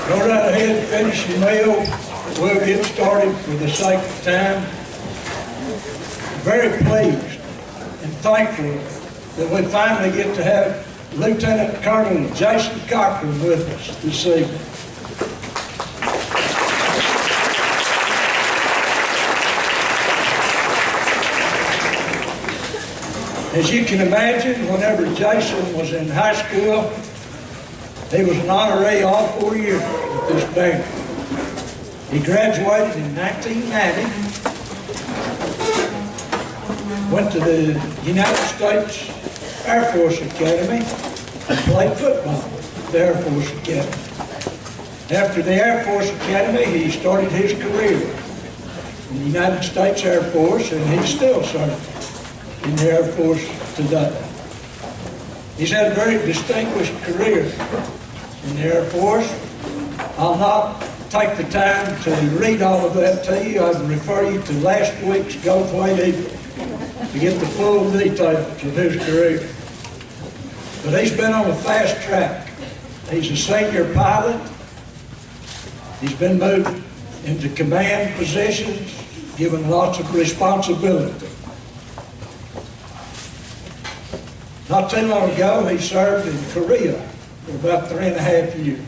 Go right ahead and finish your meal. We'll get started for the sake of time. Very pleased and thankful that we finally get to have Lieutenant Colonel Jason Cockrum with us this evening. As you can imagine, whenever Jason was in high school, he was an honoree all 4 years at this banquet. He graduated in 1990, went to the United States Air Force Academy and played football at the Air Force Academy. After the Air Force Academy, he started his career in the United States Air Force, and he's still serving in the Air Force today. He's had a very distinguished career in the Air Force. I'll not take the time to read all of that to you. I'd refer you to last week's Goldthwaite EAGLE to get the full details of his career. But he's been on a fast track. He's a senior pilot. He's been moved into command positions, given lots of responsibility. Not too long ago, he served in Korea for about 3.5 years.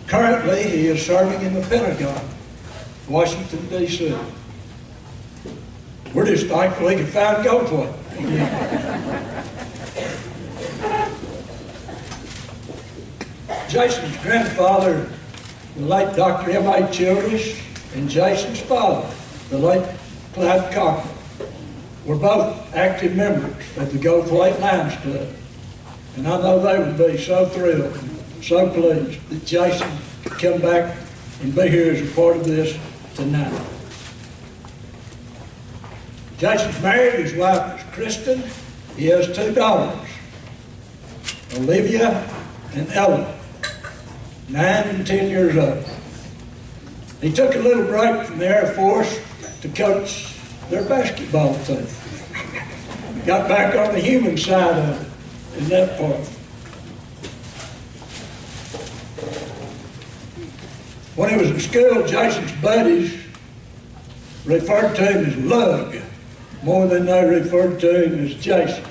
Currently, he is serving in the Pentagon, Washington, D.C. We're just thankful he could find Goldthwaite. Jason's grandfather, the late Dr. M.A. Childress, and Jason's father, the late Clyde Cockrum, were both active members of the Goldthwaite Lions Club. And I know they would be so thrilled, so pleased that Jason could come back and be here as a part of this tonight. Jason's married, his wife is Kristen. He has 2 daughters, Olivia and Ella, 9 and 10 years old. He took a little break from the Air Force to coach their basketball team. Got back on the human side of it in that part. When he was in school, Jason's buddies referred to him as Lug more than they referred to him as Jason.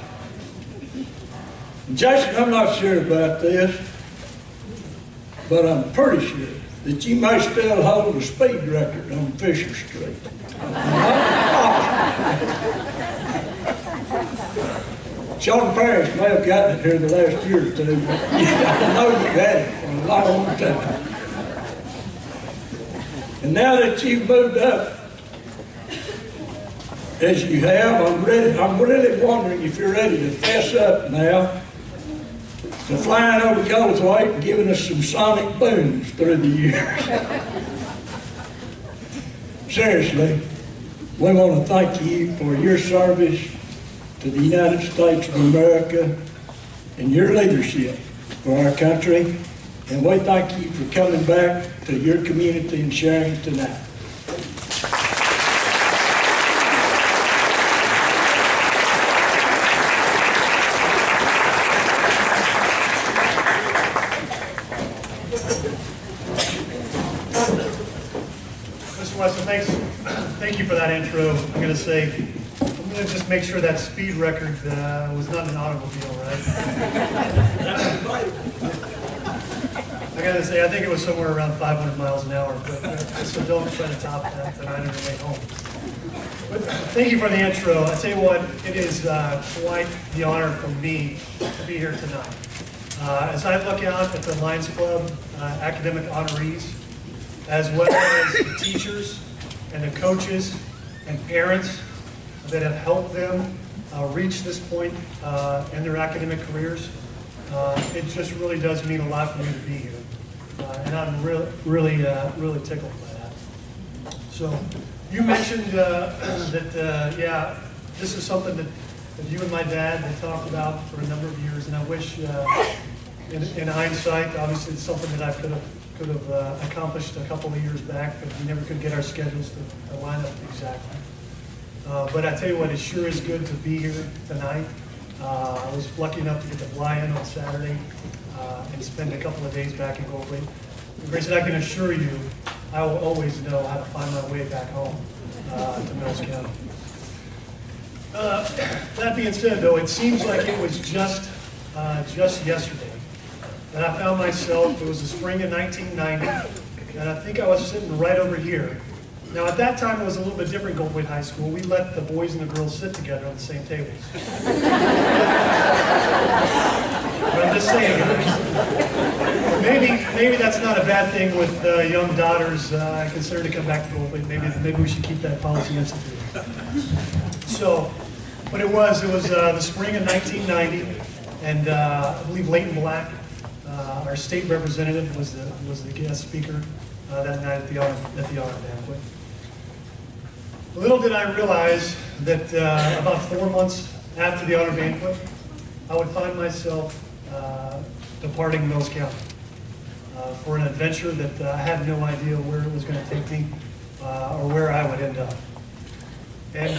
And Jason, I'm not sure about this, but I'm pretty sure that you may still hold a speed record on Fisher Street. Sean Parrish may have gotten it here the last year or 2, but I know you've had it for a long time. And now that you've moved up, as you have, I'm really wondering if you're ready to fess up now to flying over Goldthwaite and giving us some sonic booms through the years. Seriously, we want to thank you for your service to the United States of America and your leadership for our country. And we thank you for coming back to your community and sharing tonight. Mr. Weston, thank you for that intro. I'm going to just make sure that speed record was not an automobile, right? I got to say, I think it was somewhere around 500 miles an hour, but so don't try to top that tonight on the way home. But thank you for the intro. I tell you what, it is quite the honor for me to be here tonight. As I look out at the Lions Club academic honorees, as well as the teachers and the coaches and parents that have helped them reach this point in their academic careers, it just really does mean a lot for me to be here. And I'm really tickled by that. So you mentioned yeah, this is something that you and my dad had talked about for a number of years, and I wish, in hindsight, obviously it's something that I could have accomplished a couple of years back, but we never could get our schedules to line up exactly. But I tell you what, it sure is good to be here tonight. I was lucky enough to get to fly in on Saturday and spend a couple of days back in Goldthwaite. Grace, I can assure you, I will always know how to find my way back home to Mills County. That being said, though, it seems like it was just yesterday that I found myself, it was the spring of 1990, and I think I was sitting right over here. Now, at that time, it was a little bit different, Goldthwaite High School. We let the boys and the girls sit together on the same tables. But I'm just saying, guys, maybe that's not a bad thing with young daughters I consider to come back to Goldthwaite. Maybe we should keep that policy instituted. So, but it was the spring of 1990, and I believe Leighton Black, our state representative, was the guest speaker that night at the honor banquet. Little did I realize that about 4 months after the honor banquet, I would find myself departing Mills County for an adventure that I had no idea where it was going to take me or where I would end up. And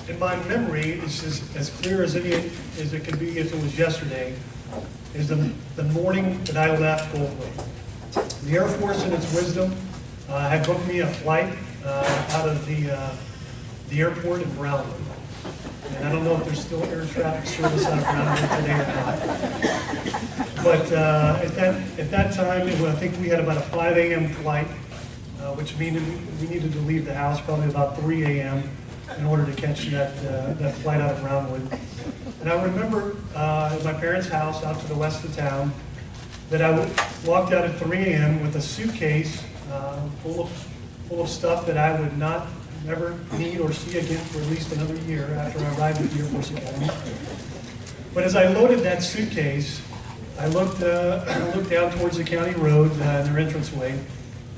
in my memory, it's as clear as it could be if it was yesterday, is the morning that I left Goldthwaite. The Air Force, in its wisdom, had booked me a flight out of the airport in Brownwood. And I don't know if there's still air traffic service out of Brownwood today or not. But at that time, I think we had about a 5 a.m. flight, which means we needed to leave the house probably about 3 a.m. in order to catch that flight out of Brownwood. And I remember at my parents' house out to the west of town that I walked out at 3 a.m. with a suitcase full of stuff that I would never need or see again for at least another year after I arrived at the Air Force Academy. But as I loaded that suitcase, I looked down towards the county road in their entranceway,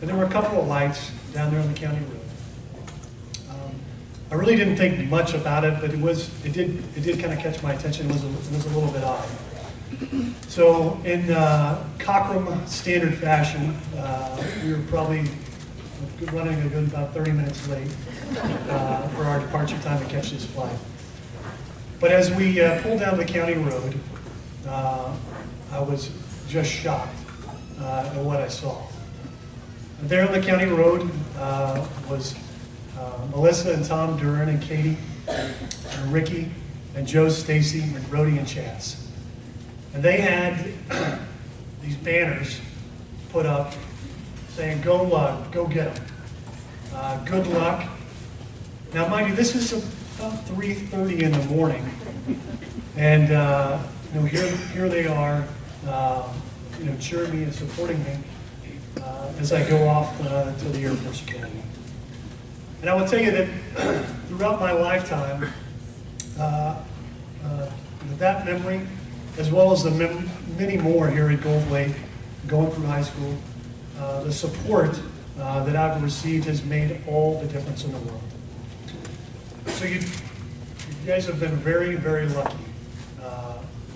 and there were a couple of lights down there on the county road. I really didn't think much about it, but it did kind of catch my attention. It was a little bit odd. So in Cockrum standard fashion, we were probably running a good about 30 minutes late for our departure time to catch this flight. But as we pulled down the county road, I was just shocked at what I saw. And there on the county road was Melissa and Tom Duran and Katie and Ricky and Joe Stacy and Brody and Chance. And they had these banners put up saying, go get them. Good luck. Now, mind you, this is about 3:30 in the morning. And here they are, cheering me and supporting me as I go off to the Air Force Academy. And I will tell you that throughout my lifetime, that memory, as well as the many more here at Goldthwaite, going through high school, the support that I've received has made all the difference in the world. So you guys have been very, very lucky.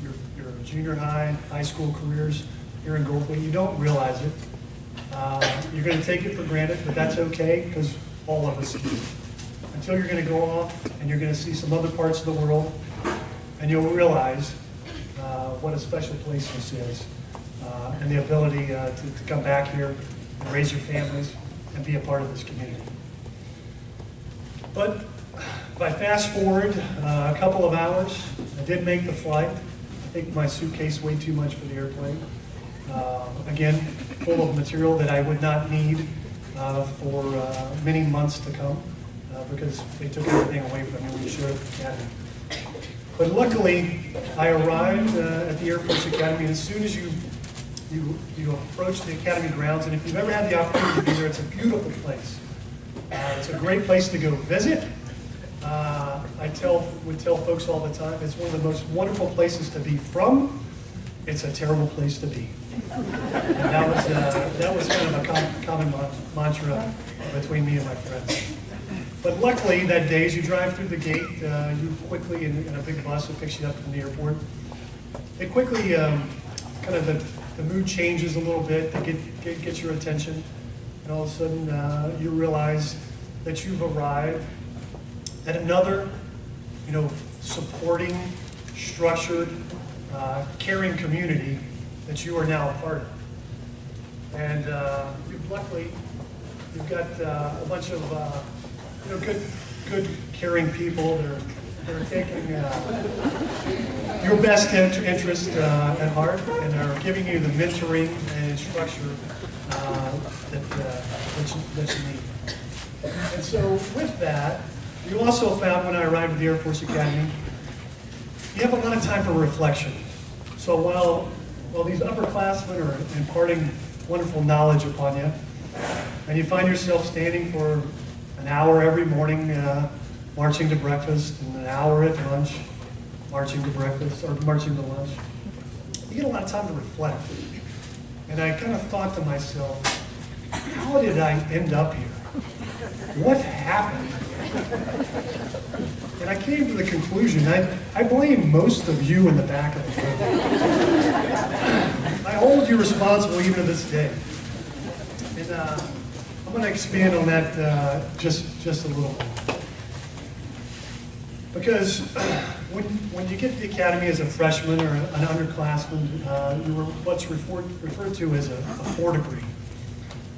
Your junior high school careers here in Goldthwaite, you don't realize it. You're going to take it for granted, but that's okay, because all of us do. Until you're going to go off and you're going to see some other parts of the world, and you'll realize what a special place this is, and the ability to come back here and raise your families and be a part of this community. But if I fast forward a couple of hours, I did make the flight. I think my suitcase weighed too much for the airplane. Again, full of material that I would not need for many months to come, because they took everything away from me when you showed up at the academy. But luckily, I arrived at the Air Force Academy, and as soon as you approach the academy grounds, and if you've ever had the opportunity to be there, it's a beautiful place. It's a great place to go visit. I would tell folks all the time, it's one of the most wonderful places to be from. It's a terrible place to be. And that was kind of a common mantra between me and my friends. But luckily, that day, as you drive through the gate, you quickly, in a big bus that picks you up from the airport, it quickly, kind of the mood changes a little bit to get your attention. And all of a sudden, you realize that you've arrived at another, supporting, structured, caring community that you are now a part of. And luckily, you've got a bunch of good, caring people that are taking your best interest at heart and are giving you the mentoring and structure that you need. And so with that, you also found when I arrived at the Air Force Academy, you have a lot of time for reflection. So while these upperclassmen are imparting wonderful knowledge upon you, and you find yourself standing for an hour every morning marching to breakfast, and an hour at lunch marching to breakfast, or marching to lunch, you get a lot of time to reflect. And I kind of thought to myself, how did I end up here? What happened? And I came to the conclusion, I blame most of you in the back of the room. I hold you responsible even to this day. And I'm going to expand on that just a little bit. Because when you get to the academy as a freshman or an underclassman, you were what's referred to as a 4 degree.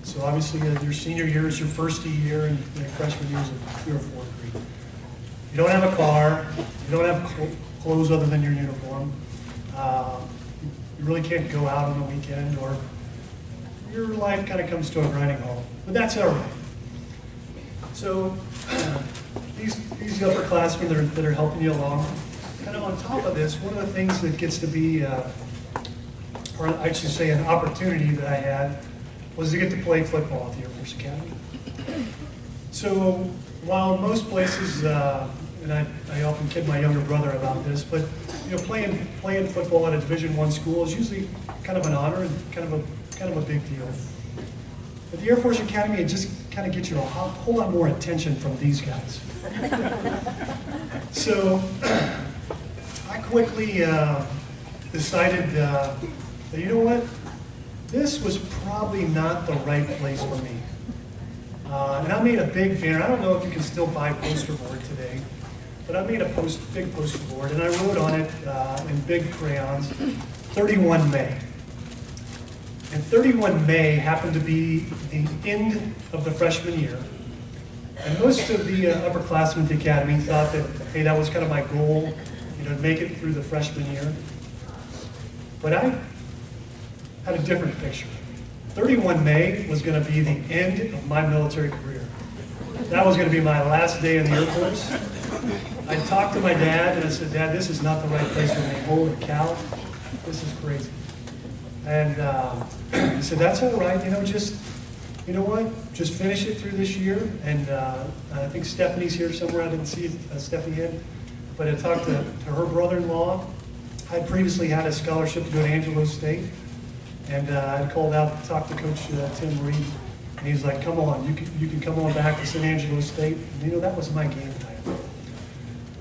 So obviously your senior year is your first year, and your freshman year is your 4 degree. You don't have a car, you don't have clothes other than your uniform. You really can't go out on the weekend, or your life kind of comes to a grinding halt. But that's all right. So these upperclassmen that are helping you along, kind of on top of this, one of the things that gets to be, or I should say an opportunity that I had, was to get to play football at the Air Force Academy. So while most places, and I often kid my younger brother about this, but playing football at a Division I school is usually kind of an honor and kind of a big deal. At the Air Force Academy, it just kind of gets you a whole lot more attention from these guys. So I quickly decided that, you know what, this was probably not the right place for me. And I made a big banner. I don't know if you can still buy poster board today, but I made a big poster board, and I wrote on it in big crayons, 31 May. And 31 May happened to be the end of the freshman year. And most of the upperclassmen at the academy thought that, hey, that was kind of my goal, to make it through the freshman year. But I had a different picture. 31 May was going to be the end of my military career. That was going to be my last day in the Air Force. I talked to my dad and I said, Dad, this is not the right place for me. Holy cow, this is crazy. And he said, that's all right, just, just finish it through this year. And I think Stephanie's here somewhere. I didn't see Stephanie yet. But I talked to her brother-in-law. I had previously had a scholarship to go to Angelo State. And I called out to talk to Coach Tim Reed. And he's like, come on, you can come on back to San Angelo State. And that was my game time.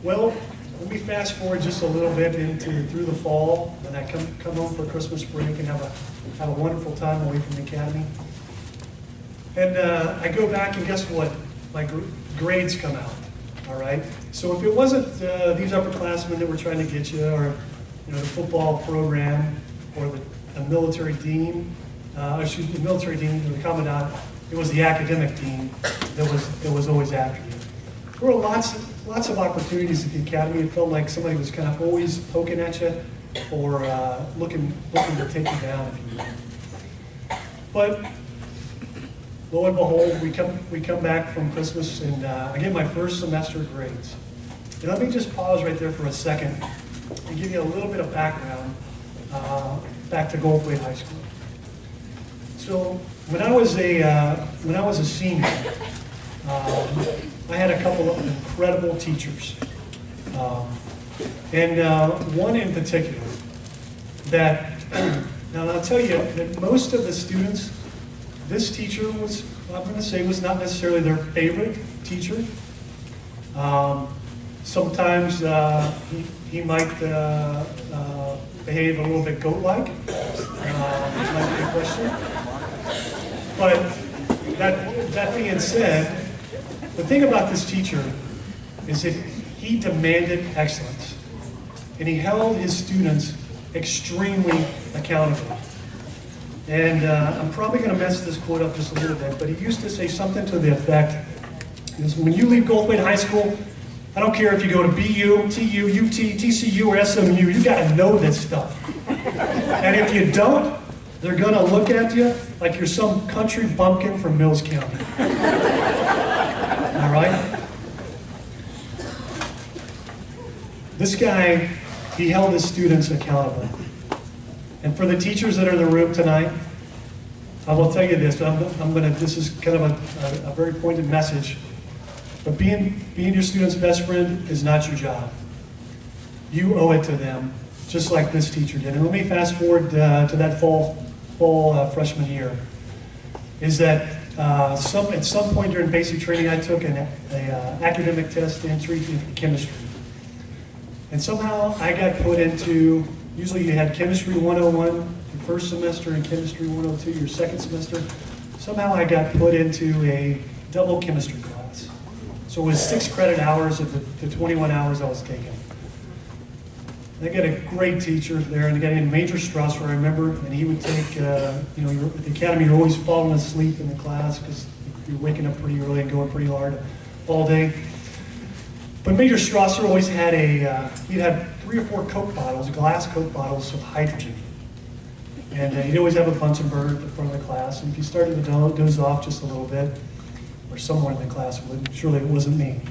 Well, let me fast forward just a little bit through the fall, and I come home for Christmas break and have a wonderful time away from the academy. And I go back, and guess what? My grades come out. All right. So if it wasn't these upperclassmen that were trying to get you, or the football program, or the military dean, the military dean, or the commandant, it was the academic dean that was always after you. There were lots of opportunities at the academy. It felt like somebody was kind of always poking at you, or looking to take you down, if you will. But lo and behold, we come back from Christmas, and I get my first semester grades. And let me just pause right there for a second and give you a little bit of background back to Goldthwaite High School. So when I was a senior, I had a couple of incredible teachers, and one in particular that, now I'll tell you that most of the students, this teacher was not necessarily their favorite teacher. Sometimes he might behave a little bit goat-like, might be a question. But that being said, the thing about this teacher is that he demanded excellence, and he held his students extremely accountable. And I'm probably going to mess this quote up just a little bit, but he used to say something to the effect, is when you leave Goldthwaite High School, I don't care if you go to BU, TU, UT, TCU, or SMU, you got to know this stuff. And if you don't, they're going to look at you like you're some country bumpkin from Mills County. All right? This guy, he held his students accountable. And for the teachers that are in the room tonight, I will tell you this, this is kind of a very pointed message, but being your student's best friend is not your job. You owe it to them, just like this teacher did. And let me fast forward to that fall freshman year, is that at some point during basic training, I took an academic test entry to chemistry. And somehow I got put into, usually you had Chemistry 101 your first semester and Chemistry 102 your second semester. Somehow I got put into a double chemistry class. So it was 6 credit hours of the 21 hours I was taking. And I got a great teacher there, and I got in Major Strasser, I remember, and he would take, at the academy you're always falling asleep in the class because you're waking up pretty early and going pretty hard all day. But Major Strasser always had he'd have 3 or 4 Coke bottles, glass Coke bottles of hydrogen. And he'd always have a Bunsen burner at the front of the class. And if you started to doze off just a little bit, or someone in the class would, surely it wasn't me.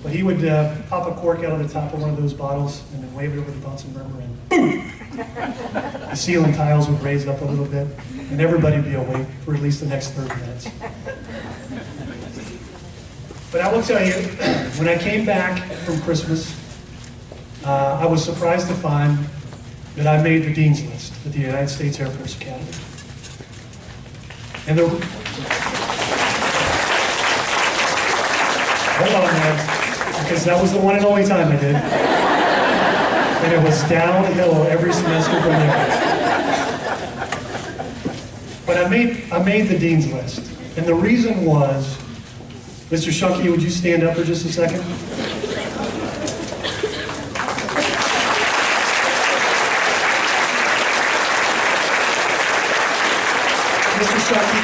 But he would pop a cork out of the top of one of those bottles and then wave it over the Bunsen burner and boom! The ceiling tiles would raise up a little bit and everybody would be awake for at least the next 30 minutes. But I will tell you, when I came back from Christmas, I was surprised to find that I made the Dean's List at the United States Air Force Academy. And hold on, man, because that was the one and only time I did. And it was downhill every semester from there. But I made the Dean's List. And the reason was, Mr. Shunky, would you stand up for just a second? Mr. Shunky,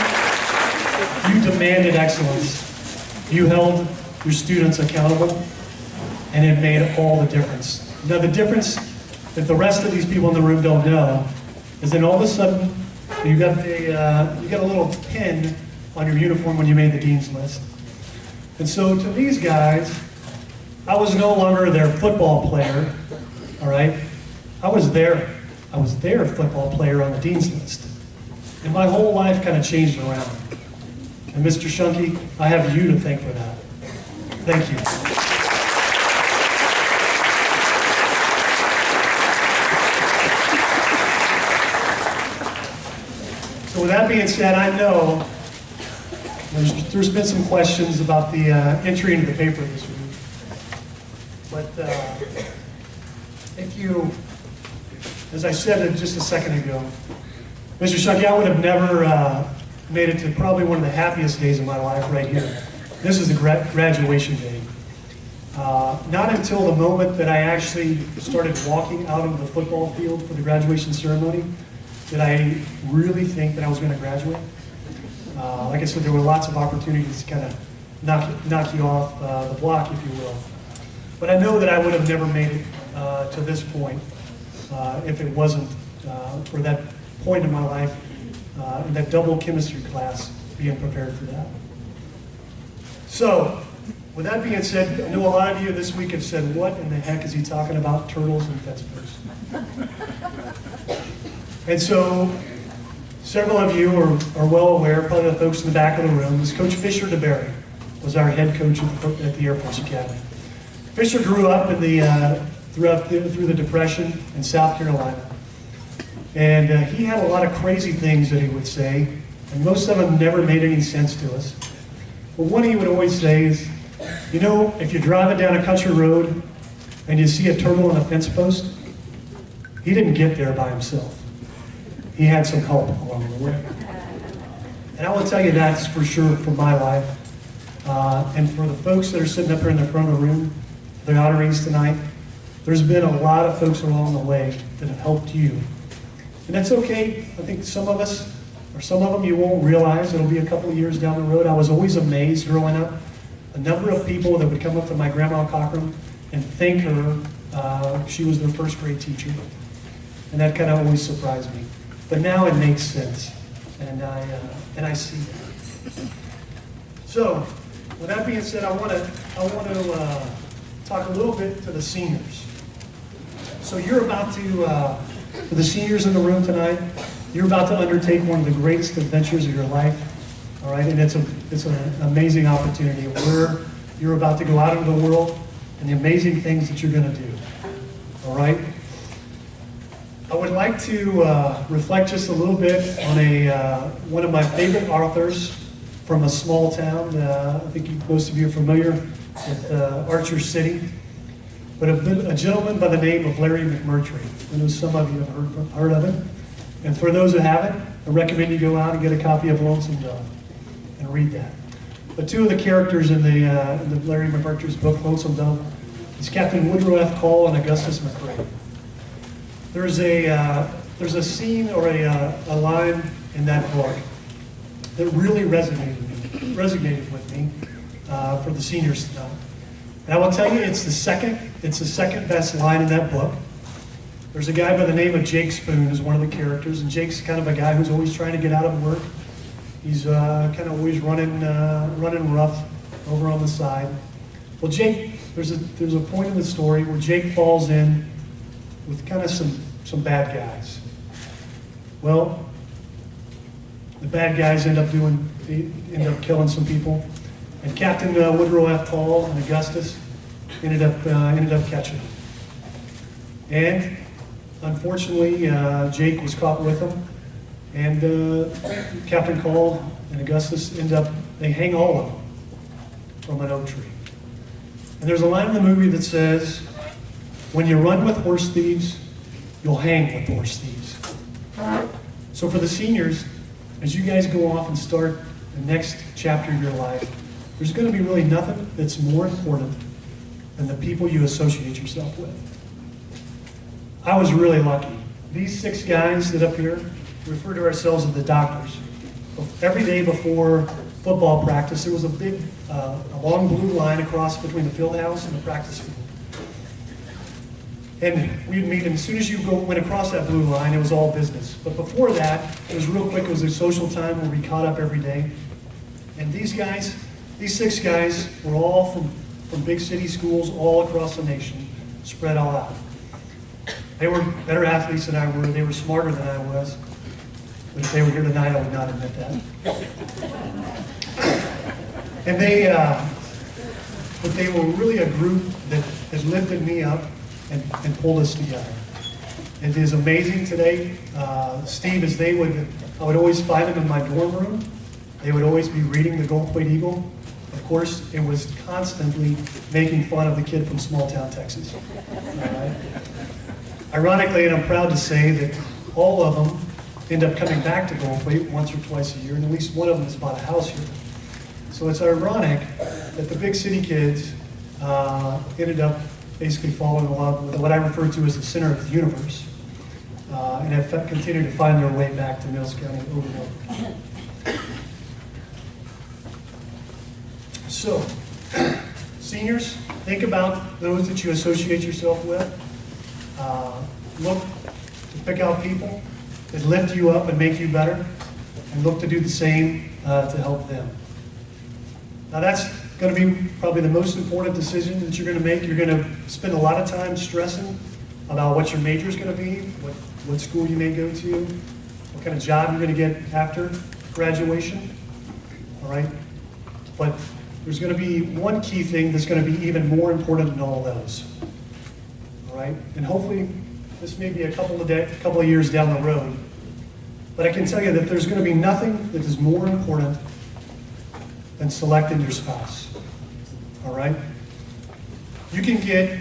you demanded excellence. You held your students accountable, and it made all the difference. Now, the difference that the rest of these people in the room don't know is that all of a sudden, you got a little pin on your uniform when you made the Dean's List. And so to these guys, I was no longer their football player, all right? I was their football player on the Dean's List. And my whole life kind of changed around. And Mr. Shunky, I have you to thank for that. Thank you. So with that being said, I know there's been some questions about the entry into the paper this week. But if you, as I said just a second ago, Mr. Shunky, I would have never made it to probably one of the happiest days of my life right here. This is the graduation day. Not until the moment that I actually started walking out into the football field for the graduation ceremony did I really think that I was going to graduate. Like I said, there were lots of opportunities to kind of knock you off the block, if you will. But I know that I would have never made it to this point if it wasn't for that point in my life in that double chemistry class, being prepared for that. So, with that being said, I know a lot of you this week have said, what in the heck is he talking about, turtles and fence posts? And so, several of you are well aware, probably the folks in the back of the room, is Coach Fisher DeBerry was our head coach at the Air Force Academy. Fisher grew up in through the Depression in South Carolina. And he had a lot of crazy things that he would say, and most of them never made any sense to us. But one he would always say is, you know, if you're driving down a country road and you see a turtle on a fence post, he didn't get there by himself. He had some help along the way. And I will tell you that's for sure for my life. And for the folks that are sitting up here in the front of the room, the honorees tonight, there's been a lot of folks along the way that have helped you And that's okay. I think some of us, or some of them you won't realize, it'll be a couple of years down the road. I was always amazed growing up, a number of people that would come up to my grandma Cockrum and thank her, she was their first grade teacher. And that kind of always surprised me. But now it makes sense, and I see that. So, with that being said, I want to talk a little bit to the seniors. So you're about to, for the seniors in the room tonight, you're about to undertake one of the greatest adventures of your life. All right, and it's an amazing opportunity where you're about to go out into the world and the amazing things that you're going to do. All right. I would like to reflect just a little bit on one of my favorite authors from a small town. I think most of you are familiar with Archer City, but a gentleman by the name of Larry McMurtry. I know some of you have heard of him. And for those who haven't, I recommend you go out and get a copy of Lonesome Dove and read that. But two of the characters in the Larry McMurtry's book, Lonesome Dove, is Captain Woodrow F. Call and Augustus McCrae. There's a scene or a line in that book that really resonated with me for the seniors tonight. And I will tell you, it's the second best line in that book. There's a guy by the name of Jake Spoon who's one of the characters, and Jake's kind of a guy who's always trying to get out of work. He's kind of always running rough over on the side. Well, Jake, there's a point in the story where Jake falls in with kind of some bad guys. Well, the bad guys end up killing some people, and Captain Woodrow F. Call and Augustus ended up catching them. And unfortunately, Jake was caught with them, and Captain Call and Augustus they hang all of them from an oak tree. And there's a line in the movie that says, "When you run with horse thieves, you'll hang with horse thieves." So for the seniors, as you guys go off and start the next chapter of your life, there's going to be really nothing that's more important than the people you associate yourself with. I was really lucky. These 6 guys that up here, we refer to ourselves as the doctors. Every day before football practice, there was a long blue line across between the field house and the practice field. And we'd meet, and as soon as you went across that blue line, it was all business. But before that, it was real quick. It was a social time where we caught up every day. And these 6 guys were all from big city schools all across the nation, spread all out. They were better athletes than I were. They were smarter than I was. But if they were here tonight, I would not admit that. And they were really a group that lifted me up and pulled us together. It is amazing today. Steve, I would always find them in my dorm room. They would always be reading the Goldthwaite EAGLE. Of course, it was constantly making fun of the kid from small town Texas. All right? Ironically, and I'm proud to say that all of them end up coming back to Goldthwaite once or twice a year, and at least one of them has bought a house here. So it's ironic that the big city kids ended up basically falling in love with what I refer to as the center of the universe, and have continued to find their way back to Mills County over and over. So, seniors, think about those that you associate yourself with. Look to pick out people that lift you up and make you better, and look to do the same to help them. Now that's going to be probably the most important decision that you're going to make. You're going to spend a lot of time stressing about what your major is going to be, what school you may go to, what kind of job you're going to get after graduation. All right? But there's going to be one key thing that's going to be even more important than all those. All right? And hopefully this may be a couple of years down the road, but I can tell you that there's going to be nothing that is more important than selecting your spouse. All right? You can get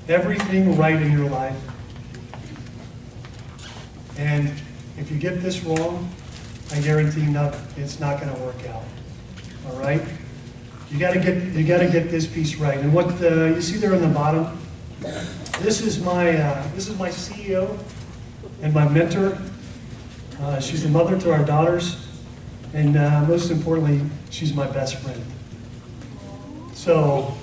everything right in your life, and if you get this wrong, I guarantee it's not going to work out. All right? You got to get this piece right. And what you see there on the bottom, this is my CEO and my mentor. She's the mother to our daughters, and most importantly, she's my best friend. So,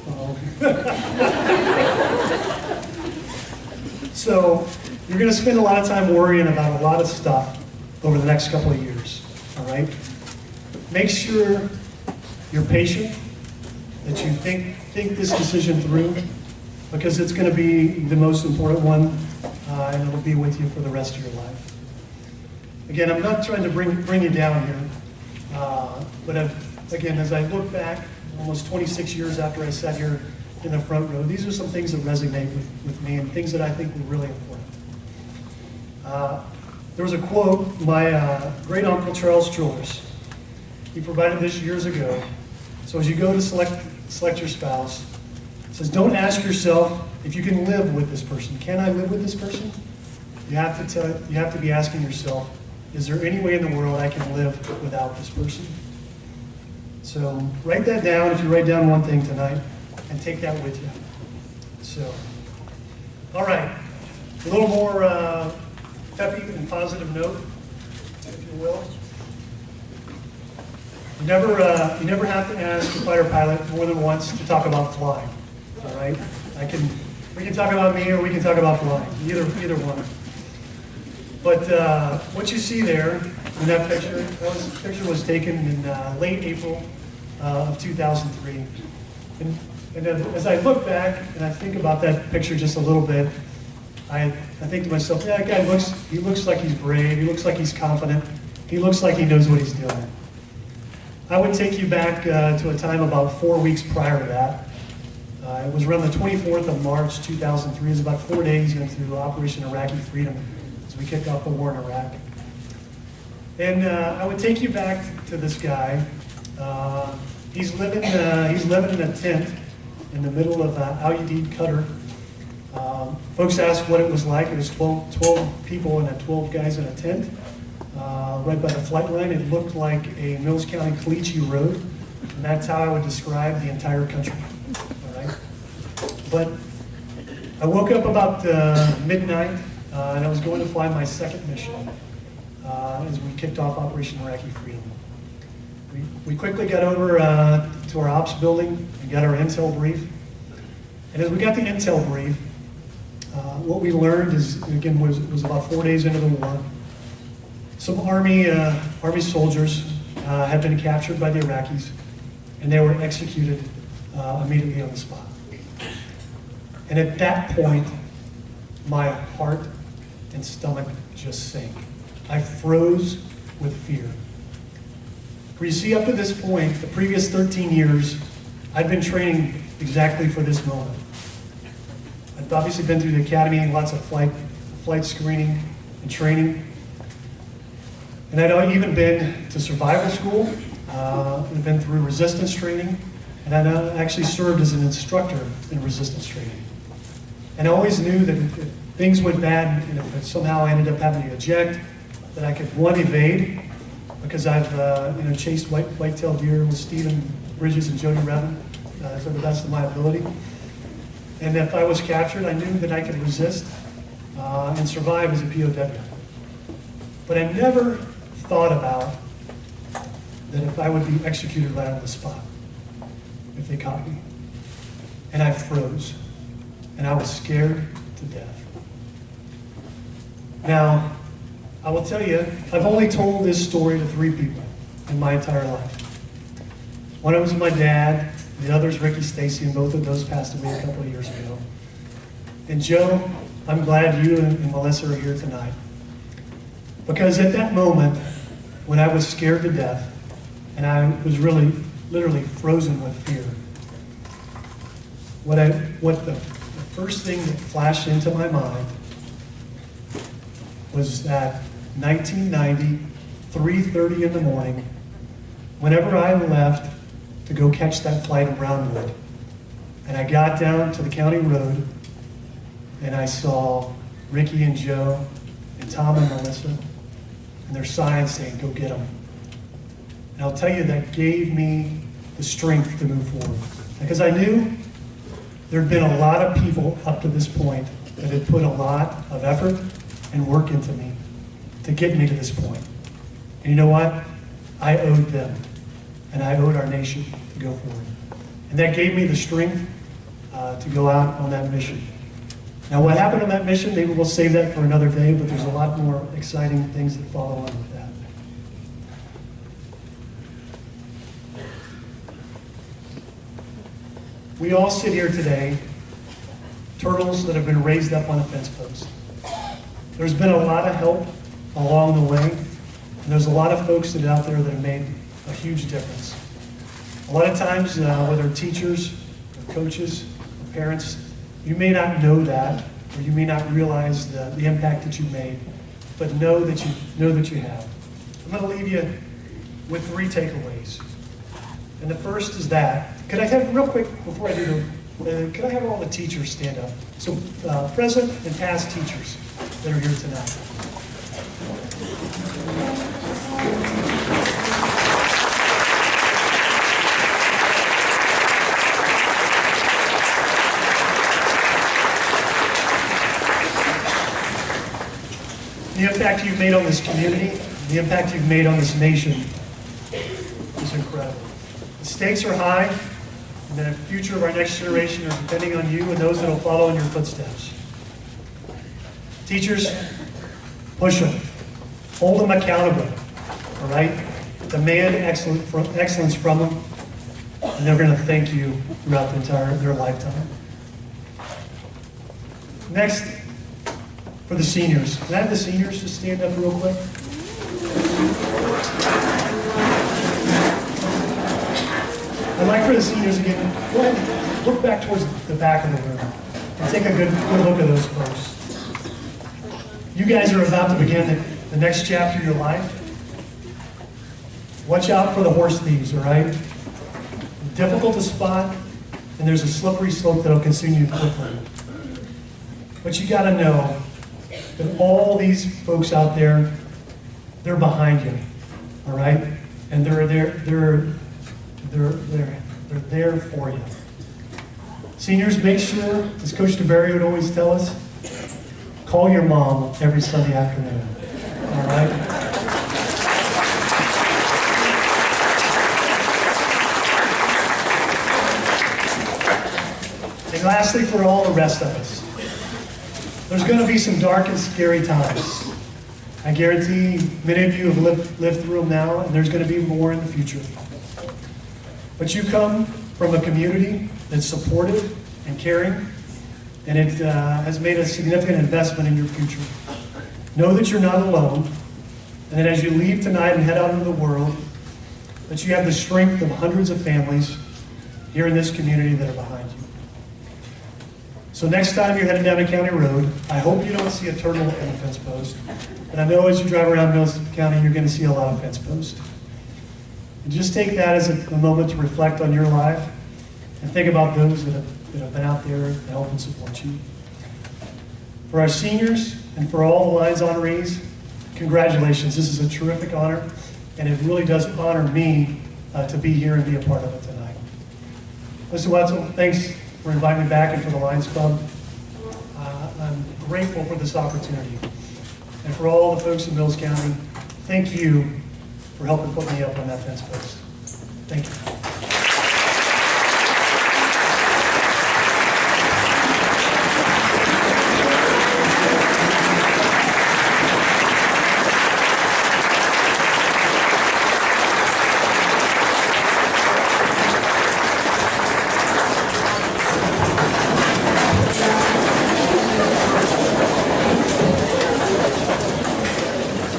so you're going to spend a lot of time worrying about a lot of stuff over the next couple of years, all right? Make sure you're patient, that you think this decision through, because it's going to be the most important one, and it'll be with you for the rest of your life. Again, I'm not trying to bring you down here, but again, as I look back, almost 26 years after I sat here in the front row, these are some things that resonate with me and things that I think were really important. There was a quote, my great uncle Charles Trullers, he provided this years ago. So as you go to select your spouse, it says, don't ask yourself if you can live with this person. Can I live with this person? You have to be asking yourself, is there any way in the world I can live without this person? So write that down if you write down one thing tonight, and take that with you. So, all right, a little more peppy and positive note, if you will. You never have to ask a fighter pilot more than once to talk about flying. All right, we can talk about me or we can talk about flying, either one. But what you see there in that picture, that picture was taken in late April of 2003. And as I look back and I think about that picture just a little bit, I think to myself, yeah, that guy looks like he's brave, he looks like he's confident, he looks like he knows what he's doing. I would take you back to a time about 4 weeks prior to that. It was around the 24th of March 2003. It was about 4 days into Operation Iraqi Freedom as we kicked off the war in Iraq. And I would take you back to this guy. He's living in a tent in the middle of Al Udeid, Qatar. Folks asked what it was like. It was 12 people and 12 guys in a tent. Right by the flight line, it looked like a Mills County Caliche road, and that's how I would describe the entire country. All right, but I woke up about midnight, and I was going to fly my second mission as we kicked off Operation Iraqi Freedom. We quickly got over to our ops building and got our intel brief, and as we got the intel brief, what we learned is, again, was about 4 days into the war. Some Army soldiers had been captured by the Iraqis, and they were executed immediately on the spot. And at that point, my heart and stomach just sank. I froze with fear. For you see, up to this point, the previous 13 years, I'd been training exactly for this moment. I'd obviously been through the academy, lots of flight screening and training. And I'd even been to survival school, I'd been through resistance training, and I'd actually served as an instructor in resistance training. And I always knew that if things went bad, and if somehow I ended up having to eject, that I could, one, evade, because I've chased whitetail deer with Stephen Bridges and Jody Revin to the best of my ability. And if I was captured, I knew that I could resist and survive as a POW. But I never thought about that if I would be executed right on the spot, if they caught me. And I froze, and I was scared to death. Now, I will tell you, I've only told this story to 3 people in my entire life. One was my dad, the other is Ricky Stacy, and both of those passed away a couple of years ago. And Joe, I'm glad you and Melissa are here tonight. Because at that moment, when I was scared to death, and I was really, literally frozen with fear, what the first thing that flashed into my mind was that 1990, 3:30 in the morning, whenever I left to go catch that flight in Brownwood, and I got down to the county road, and I saw Ricky and Joe, and Tom and Melissa, and their signs saying, "Go get them." And I'll tell you, that gave me the strength to move forward. Because I knew there had been a lot of people up to this point that had put a lot of effort and work into me to get me to this point. And you know what? I owed them, and I owed our nation to go forward. And that gave me the strength to go out on that mission. Now, what happened on that mission, maybe we'll save that for another day, but there's a lot more exciting things that follow on with that. We all sit here today, turtles that have been raised up on a fence post. There's been a lot of help along the way, and there's a lot of folks that are out there that have made a huge difference. A lot of times, whether teachers, or coaches, or parents, you may not know that, or you may not realize the impact that you made, but know that you have. I'm going to leave you with 3 takeaways. And the first is that, could I have, real quick, before I do could I have all the teachers stand up? So present and past teachers that are here tonight. The impact you've made on this community, the impact you've made on this nation is incredible. The stakes are high, and the future of our next generation are depending on you and those that will follow in your footsteps. Teachers, push them. Hold them accountable, all right? Demand excellence from them, and they're going to thank you throughout their lifetime. Next, for the seniors. Can I have the seniors just stand up real quick? I'd like for the seniors again, go ahead and look back towards the back of the room and take a good look at those folks. You guys are about to begin the next chapter of your life. Watch out for the horse thieves, all right? Difficult to spot, and there's a slippery slope that'll consume you quickly. But you gotta know that all these folks out there, they're behind you, all right? And they're there for you. Seniors, make sure, as Coach DeBerry would always tell us, call your mom every Sunday afternoon, all right? And lastly, for all the rest of us, there's going to be some dark and scary times. I guarantee many of you have lived through them now, and there's going to be more in the future. But you come from a community that's supportive and caring, and it has made a significant investment in your future. Know that you're not alone, and that as you leave tonight and head out into the world, that you have the strength of hundreds of families here in this community that are behind you. So next time you're headed down a county road, I hope you don't see a turtle in a fence post. And I know as you drive around Mills County, you're going to see a lot of fence posts. And just take that as a moment to reflect on your life and think about those that have been out there to help and support you. For our seniors and for all the Lions Honorees, congratulations. This is a terrific honor, and it really does honor me to be here and be a part of it tonight. Mr. Wetzel, thanks for inviting me back and for the Lions Club. I'm grateful for this opportunity. And for all the folks in Mills County, thank you for helping put me up on that fence post. Thank you.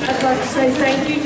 I'd like to say thank you,